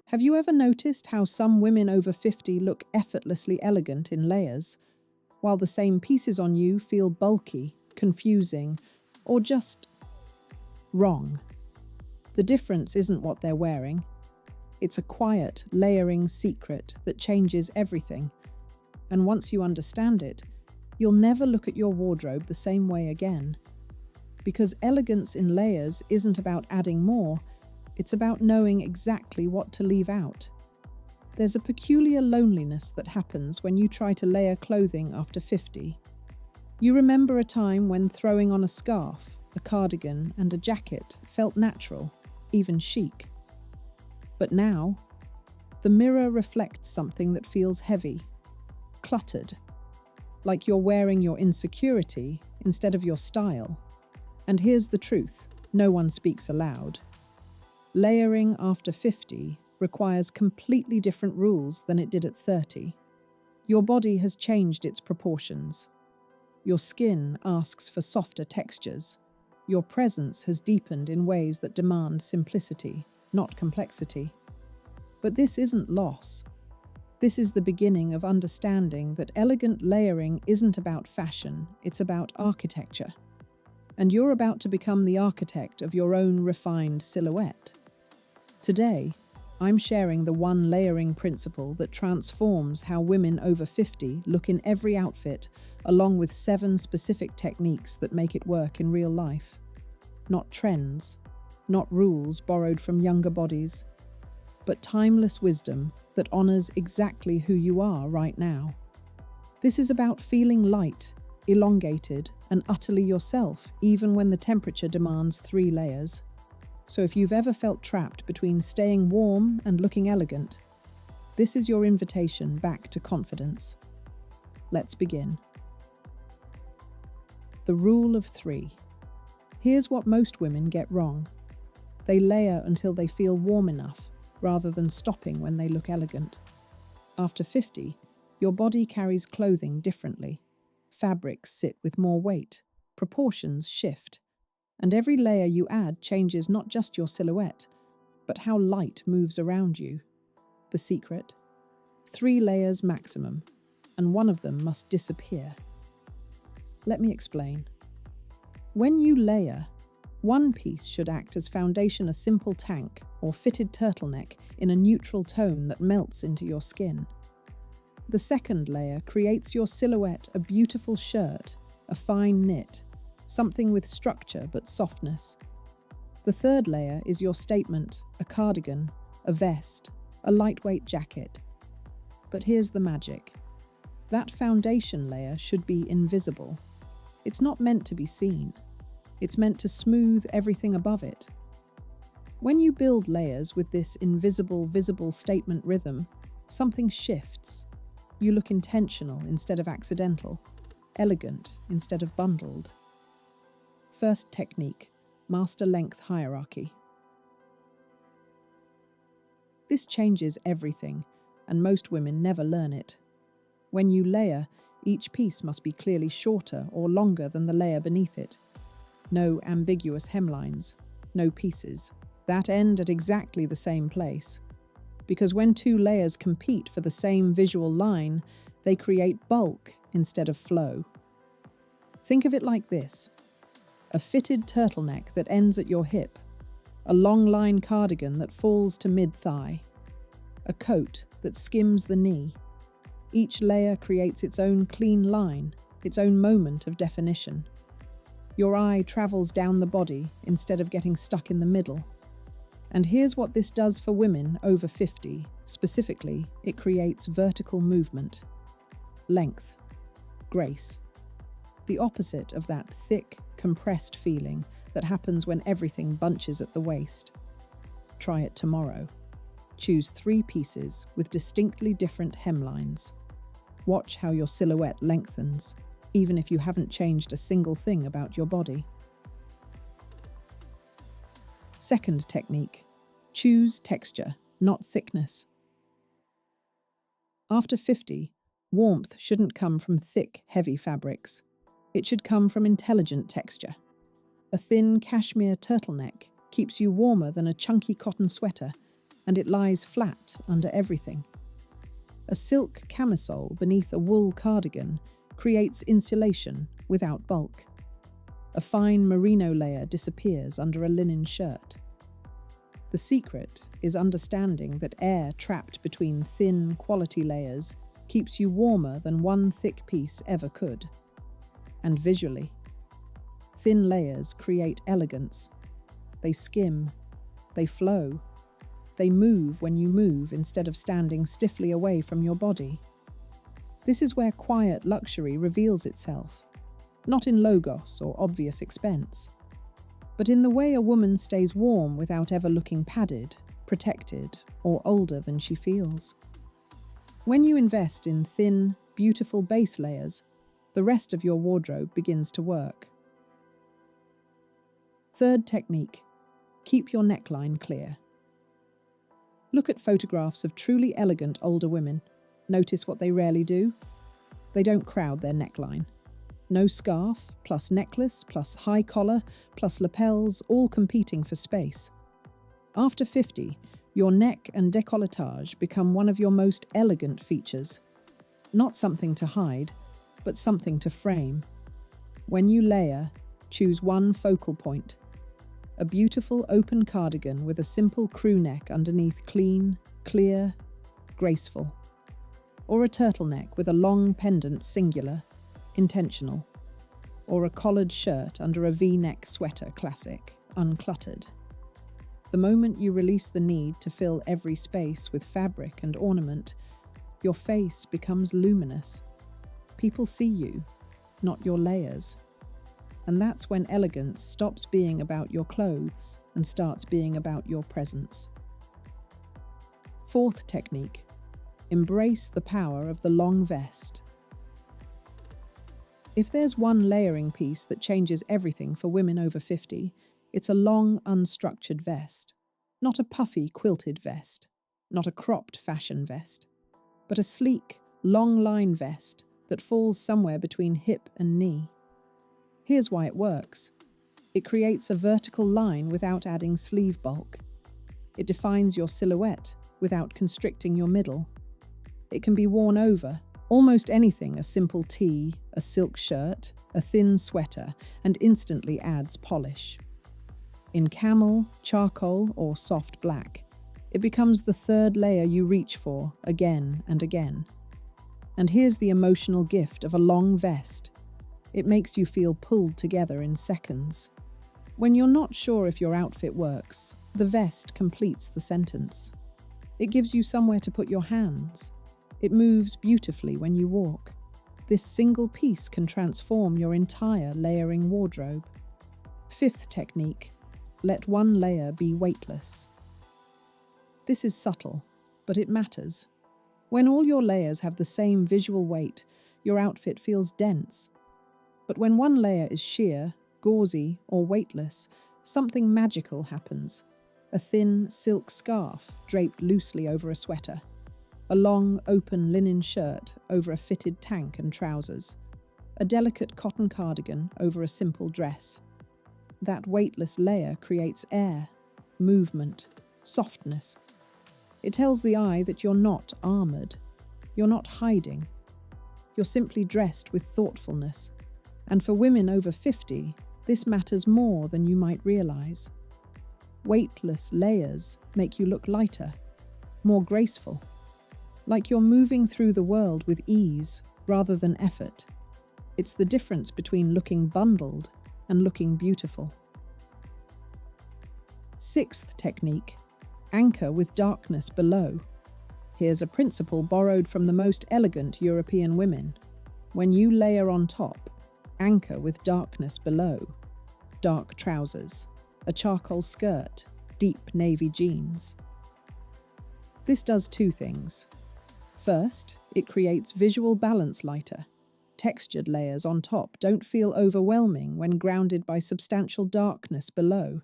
Have you ever noticed how some women over 50 look effortlessly elegant in layers, while the same pieces on you feel bulky, confusing, or just wrong? The difference isn't what they're wearing. It's a quiet, layering secret that changes everything. And once you understand it, you'll never look at your wardrobe the same way again. Because elegance in layers isn't about adding more, it's about knowing exactly what to leave out. There's a peculiar loneliness that happens when you try to layer clothing after 50. You remember a time when throwing on a scarf, a cardigan, and a jacket felt natural, even chic. But now, the mirror reflects something that feels heavy, cluttered, like you're wearing your insecurity instead of your style. And here's the truth, no one speaks aloud. Layering after 50 requires completely different rules than it did at 30. Your body has changed its proportions. Your skin asks for softer textures. Your presence has deepened in ways that demand simplicity, not complexity. But this isn't loss. This is the beginning of understanding that elegant layering isn't about fashion, it's about architecture. And you're about to become the architect of your own refined silhouette. Today, I'm sharing the one layering principle that transforms how women over 50 look in every outfit, along with 7 specific techniques that make it work in real life. Not trends, not rules borrowed from younger bodies, but timeless wisdom that honors exactly who you are right now. This is about feeling light, elongated, and utterly yourself, even when the temperature demands 3 layers. So if you've ever felt trapped between staying warm and looking elegant, this is your invitation back to confidence. Let's begin. The rule of 3. Here's what most women get wrong. They layer until they feel warm enough, rather than stopping when they look elegant. After 50, your body carries clothing differently. Fabrics sit with more weight, proportions shift, and every layer you add changes not just your silhouette, but how light moves around you. The secret? 3 layers maximum, and one of them must disappear. Let me explain. When you layer, one piece should act as foundation, a simple tank or fitted turtleneck in a neutral tone that melts into your skin. The second layer creates your silhouette, a beautiful shirt, a fine knit, something with structure but softness. The third layer is your statement, a cardigan, a vest, a lightweight jacket. But here's the magic. That foundation layer should be invisible. It's not meant to be seen. It's meant to smooth everything above it. When you build layers with this invisible, visible statement rhythm, something shifts. You look intentional instead of accidental, elegant instead of bundled. First technique, master length hierarchy. This changes everything, and most women never learn it. When you layer, each piece must be clearly shorter or longer than the layer beneath it. No ambiguous hemlines, no pieces that end at exactly the same place. Because when 2 layers compete for the same visual line, they create bulk instead of flow. Think of it like this. A fitted turtleneck that ends at your hip, a long line cardigan that falls to mid-thigh, a coat that skims the knee. Each layer creates its own clean line, its own moment of definition. Your eye travels down the body instead of getting stuck in the middle. And here's what this does for women over 50. Specifically, it creates vertical movement, length, grace. The opposite of that thick, compressed feeling that happens when everything bunches at the waist. Try it tomorrow. Choose 3 pieces with distinctly different hemlines. Watch how your silhouette lengthens, even if you haven't changed a single thing about your body. Second technique, choose texture, not thickness. After 50, warmth shouldn't come from thick, heavy fabrics. It should come from intelligent texture. A thin cashmere turtleneck keeps you warmer than a chunky cotton sweater, and it lies flat under everything. A silk camisole beneath a wool cardigan creates insulation without bulk. A fine merino layer disappears under a linen shirt. The secret is understanding that air trapped between thin, quality layers keeps you warmer than one thick piece ever could. And visually, thin layers create elegance. They skim, they flow, they move when you move instead of standing stiffly away from your body. This is where quiet luxury reveals itself, not in logos or obvious expense, but in the way a woman stays warm without ever looking padded, protected, or older than she feels. When you invest in thin, beautiful base layers, the rest of your wardrobe begins to work. Third technique, keep your neckline clear. Look at photographs of truly elegant older women. Notice what they rarely do. They don't crowd their neckline. No scarf, plus necklace, plus high collar, plus lapels, all competing for space. After 50, your neck and décolletage become one of your most elegant features. Not something to hide, but something to frame. When you layer, choose one focal point. A beautiful open cardigan with a simple crew neck underneath, clean, clear, graceful. Or a turtleneck with a long pendant, singular, intentional. Or a collared shirt under a V-neck sweater, classic, uncluttered. The moment you release the need to fill every space with fabric and ornament, your face becomes luminous. People see you, not your layers. And that's when elegance stops being about your clothes and starts being about your presence. Fourth technique, embrace the power of the long vest. If there's one layering piece that changes everything for women over 50, it's a long, unstructured vest. Not a puffy, quilted vest, not a cropped fashion vest, but a sleek, long-line vest that falls somewhere between hip and knee. Here's why it works. It creates a vertical line without adding sleeve bulk. It defines your silhouette without constricting your middle. It can be worn over almost anything, a simple tee, a silk shirt, a thin sweater, and instantly adds polish. In camel, charcoal, or soft black, it becomes the third layer you reach for again and again. And here's the emotional gift of a long vest. It makes you feel pulled together in seconds. When you're not sure if your outfit works, the vest completes the sentence. It gives you somewhere to put your hands. It moves beautifully when you walk. This single piece can transform your entire layering wardrobe. Fifth technique, let one layer be weightless. This is subtle, but it matters. When all your layers have the same visual weight, your outfit feels dense. But when one layer is sheer, gauzy, or weightless, something magical happens. A thin silk scarf draped loosely over a sweater. A long, open linen shirt over a fitted tank and trousers. A delicate cotton cardigan over a simple dress. That weightless layer creates air, movement, softness. It tells the eye that you're not armored. You're not hiding. You're simply dressed with thoughtfulness. And for women over 50, this matters more than you might realize. Weightless layers make you look lighter, more graceful, like you're moving through the world with ease rather than effort. It's the difference between looking bundled and looking beautiful. Sixth technique, anchor with darkness below. Here's a principle borrowed from the most elegant European women. When you layer on top, anchor with darkness below. Dark trousers, a charcoal skirt, deep navy jeans. This does two things. First, it creates visual balance lighter. Textured layers on top don't feel overwhelming when grounded by substantial darkness below.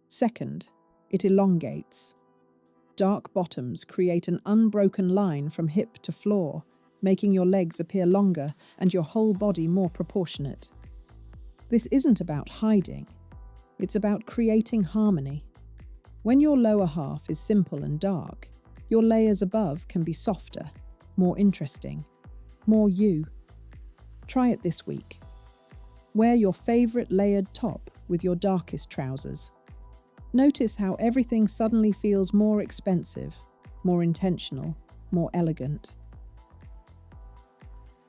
Second, it elongates. Dark bottoms create an unbroken line from hip to floor, making your legs appear longer and your whole body more proportionate. This isn't about hiding. It's about creating harmony. When your lower half is simple and dark, your layers above can be softer, more interesting, more you. Try it this week. Wear your favorite layered top with your darkest trousers. Notice how everything suddenly feels more expensive, more intentional, more elegant.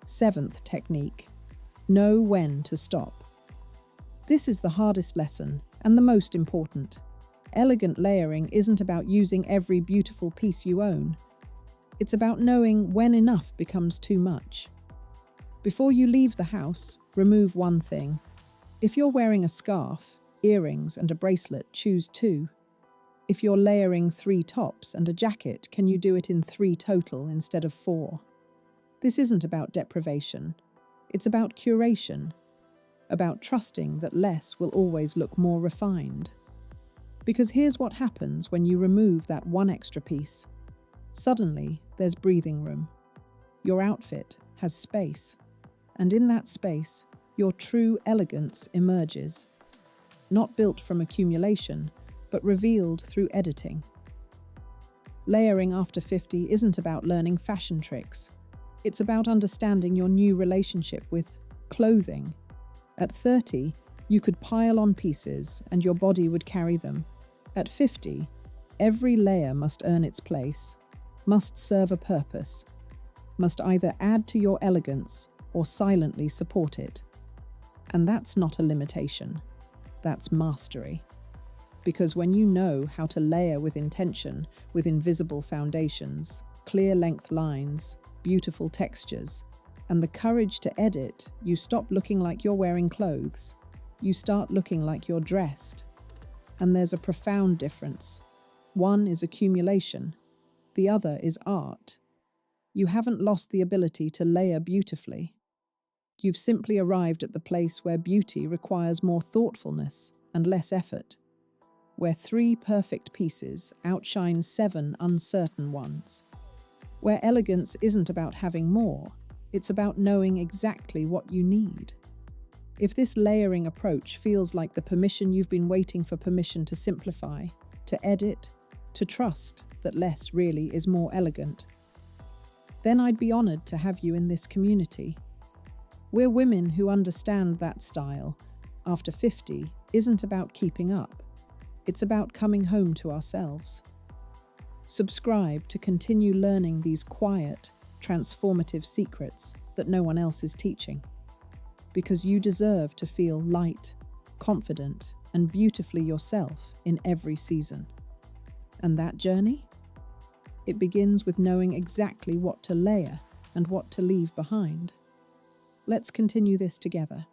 7th technique. Know when to stop. This is the hardest lesson and the most important. Elegant layering isn't about using every beautiful piece you own. It's about knowing when enough becomes too much. Before you leave the house, remove one thing. If you're wearing a scarf, earrings, and a bracelet, choose 2. If you're layering 3 tops and a jacket, can you do it in 3 total instead of 4? This isn't about deprivation. It's about curation, about trusting that less will always look more refined. Because here's what happens when you remove that one extra piece. Suddenly, there's breathing room. Your outfit has space. And in that space, your true elegance emerges. Not built from accumulation, but revealed through editing. Layering after 50 isn't about learning fashion tricks. It's about understanding your new relationship with clothing. At 30, you could pile on pieces and your body would carry them. At 50, every layer must earn its place, must serve a purpose, must either add to your elegance or silently support it. And that's not a limitation. That's mastery. Because when you know how to layer with intention, with invisible foundations, clear length lines, beautiful textures, and the courage to edit, you stop looking like you're wearing clothes. You start looking like you're dressed. And there's a profound difference. One is accumulation. The other is art. You haven't lost the ability to layer beautifully. You've simply arrived at the place where beauty requires more thoughtfulness and less effort, where 3 perfect pieces outshine 7 uncertain ones, where elegance isn't about having more, it's about knowing exactly what you need. If this layering approach feels like the permission you've been waiting for permission to simplify, to edit, to trust that less really is more elegant, then I'd be honored to have you in this community. We're women who understand that style, after 50, isn't about keeping up. It's about coming home to ourselves. Subscribe to continue learning these quiet, transformative secrets that no one else is teaching. Because you deserve to feel light, confident, and beautifully yourself in every season. And that journey? It begins with knowing exactly what to layer and what to leave behind. Let's continue this together.